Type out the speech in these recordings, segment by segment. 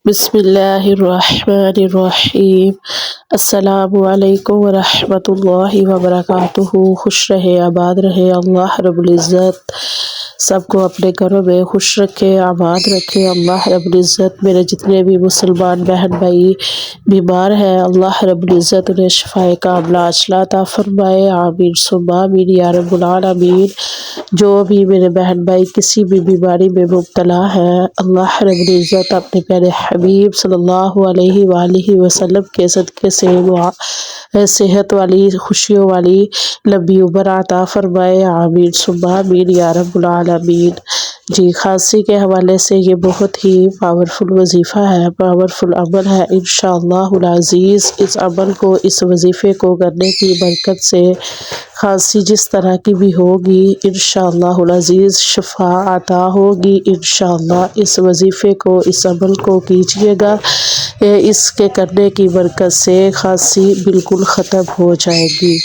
بسم اللہ الرحمن الرحیم۔ السلام علیکم ورحمۃ اللہ وبرکاتہ۔ خوش رہے آباد رہے اللہ رب العزت سب کو اپنے گھروں میں خوش رکھے، آباد رکھے اللہ رب العزت۔ میرے جتنے بھی مسلمان بہن بھائی بیمار ہیں اللہ رب العزت انہیں شفائے کاملہ عاجلہ عطا فرمائے، آمین ثم آمین یا رب العالمین۔ جو بھی میرے بہن بھائی کسی بھی بیماری میں مبتلا ہے اللہ رب العزت اپنے پیارے حبیب صلی اللہ علیہ وآلہ وسلم کے صدقے سے صحت والی خوشیوں والی لمبی عمر عطا فرمائے، آمین ثم آمین یا رب العالمین۔ جی، کھانسی کے حوالے سے یہ بہت ہی پاورفل وظیفہ ہے، پاورفل عمل ہے انشاءاللہ العزیز۔ اس عمل کو، اس وظیفے کو کرنے کی برکت سے کھانسی جس طرح کی بھی ہوگی انشاءاللہ العزیز شفا عطا ہوگی انشاءاللہ۔ اس وظیفے کو، اس عمل کو کیجیے گا، اس کے کرنے کی برکت سے کھانسی بالکل ختم ہو جائے گی۔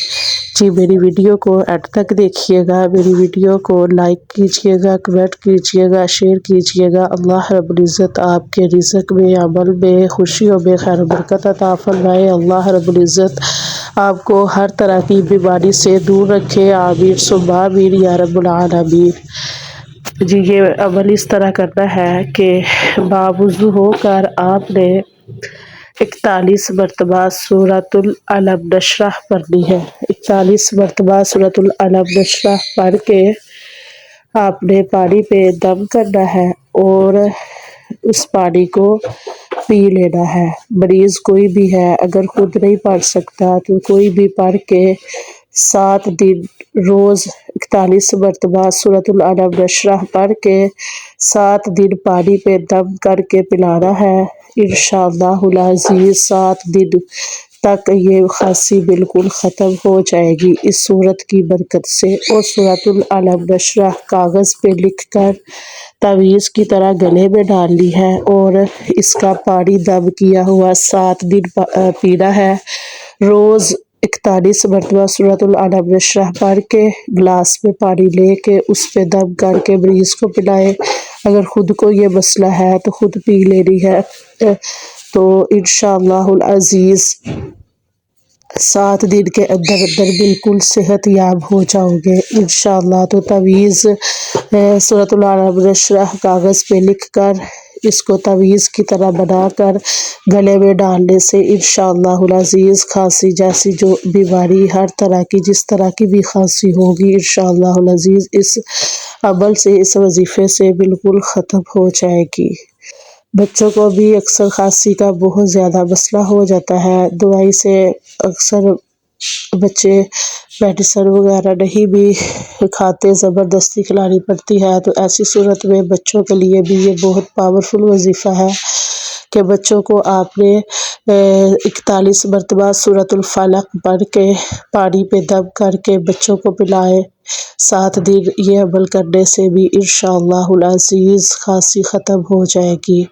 جی، میری ویڈیو کو اینڈ تک دیکھیے گا، میری ویڈیو کو لائک کیجیے گا، کمنٹ کیجیے گا، شیئر کیجیے گا۔ اللہ رب العزت آپ کے رزق میں، عمل میں، خوشیوں میں خیر و برکت عطا فرمائے۔ اللہ رب العزت آپ کو ہر طرح کی بیماری سے دور رکھے، آمین ثم آمین یا رب العالمین۔ جی، یہ عمل اس طرح کرنا ہے کہ باوضو ہو کر آپ نے 41 مرتبہ سورۃ العلم نشرح پڑھنی ہے۔ 41 مرتبہ سورۃ العلم نشرح پڑھ کے آپ نے پانی پہ دم کرنا ہے اور اس پانی کو پی لینا ہے۔ مریض کوئی بھی ہے، اگر خود نہیں پڑھ سکتا تو کوئی بھی پڑھ کے 7 دن روز 41 مرتبہ سورۃ العلم نشرح پڑھ کے 7 دن پانی پہ دم کر کے پلانا ہے انشاءاللہ العزیز۔ 7 دن تک یہ کھانسی بالکل ختم ہو جائے گی اس صورت کی برکت سے۔ اور سورۃ العلم نشرح کاغذ پہ لکھ کر تعویذ کی طرح گلے میں ڈالنی ہے اور اس کا پانی دم کیا ہوا 7 دن پینا ہے۔ روز 41 مرتبہ سورۃ العلم نشرح پڑھ کے گلاس میں پانی لے کے اس پہ دم کر کے مریض کو پلائے۔ اگر خود کو یہ مسئلہ ہے تو خود پی لینی ہے تو انشاءاللہ العزیز 7 دن کے اندر بالکل صحت یاب ہو جاؤ گے انشاءاللہ۔ تو تعویذ سورۃ العلم نشرح کاغذ پہ لکھ کر اس کو تعویذ کی طرح بنا کر گلے میں ڈالنے سے انشاءاللہ العزیز کھانسی جیسی جو بیماری ہر طرح کی جس طرح کی بھی کھانسی ہوگی انشاءاللہ العزیز اس عمل سے، اس وظیفے سے بالکل ختم ہو جائے گی۔ بچوں کو بھی اکثر کھانسی کا بہت زیادہ مسئلہ ہو جاتا ہے، دوائی سے اکثر بچے میڈیسن وغیرہ نہیں بھی کھاتے، زبردستی کھلانی پڑتی ہے۔ تو ایسی صورت میں بچوں کے لیے بھی یہ بہت پاورفل وظیفہ ہے کہ بچوں کو آپ نے 41 مرتبہ سورۃ الفلق پڑھ کے پانی پہ دم کر کے بچوں کو پلائے 7 دن۔ یہ عمل کرنے سے بھی انشاءاللہ العزیز کھانسی ختم ہو جائے گی۔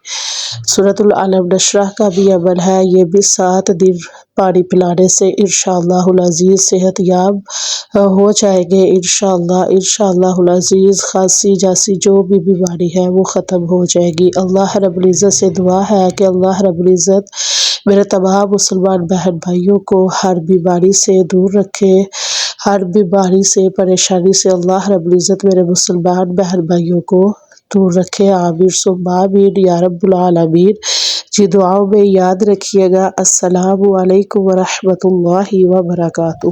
سورۃ العلم نشرح کا بھی عمل ہے، یہ بھی 7 دن پانی پلانے سے انشاءاللہ العزیز صحت یاب ہو جائے گے انشاءاللہ العزیز۔ کھانسی جیسی جو بھی بیماری ہے وہ ختم ہو جائے گی۔ اللہ رب العزت سے دعا ہے کہ اللہ رب العزت میرے تمام مسلمان بہن بھائیوں کو ہر بیماری سے دور رکھے، ہر بیماری سے، پریشانی سے اللہ رب العزت میرے مسلمان بہن بھائیوں کو دور رکھے، آمین ثم آمین یا رب العالمین۔ جی، دعاؤں میں یاد رکھیے گا۔ السلام علیکم ورحمۃ اللہ وبرکاتہ۔